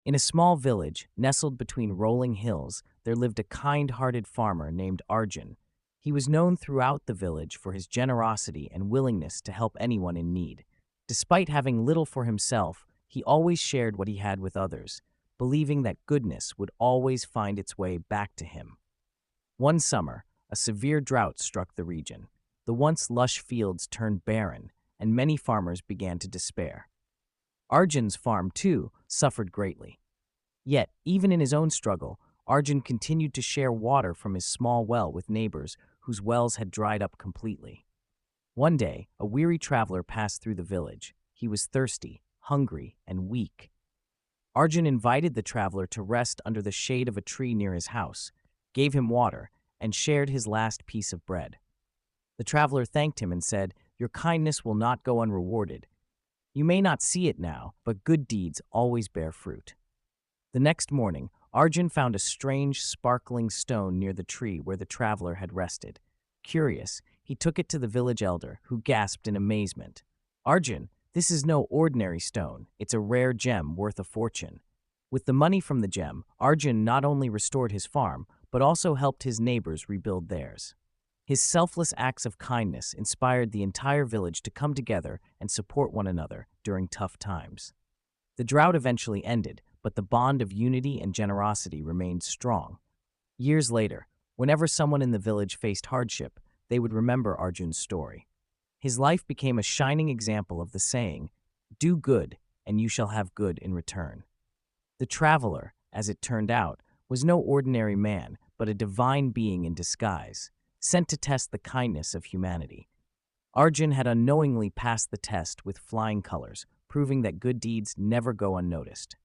In a small village, nestled between rolling hills, there lived a kind-hearted farmer named Arjun. He was known throughout the village for his generosity and willingness to help anyone in need. Despite having little for himself, he always shared what he had with others, believing that goodness would always find its way back to him. One summer, a severe drought struck the region. The once lush fields turned barren, and many farmers began to despair. Arjun's farm, too, suffered greatly. Yet, even in his own struggle, Arjun continued to share water from his small well with neighbors whose wells had dried up completely. One day, a weary traveler passed through the village. He was thirsty, hungry, and weak. Arjun invited the traveler to rest under the shade of a tree near his house, gave him water, and shared his last piece of bread. The traveler thanked him and said, "Your kindness will not go unrewarded. You may not see it now, but good deeds always bear fruit." The next morning, Arjun found a strange, sparkling stone near the tree where the traveler had rested. Curious, he took it to the village elder, who gasped in amazement. "Arjun, this is no ordinary stone. It's a rare gem worth a fortune." With the money from the gem, Arjun not only restored his farm, but also helped his neighbors rebuild theirs. His selfless acts of kindness inspired the entire village to come together and support one another during tough times. The drought eventually ended, but the bond of unity and generosity remained strong. Years later, whenever someone in the village faced hardship, they would remember Arjun's story. His life became a shining example of the saying, "Do good, and you shall have good in return." The traveler, as it turned out, was no ordinary man, but a divine being in disguise, sent to test the kindness of humanity. Arjun had unknowingly passed the test with flying colors, proving that good deeds never go unnoticed.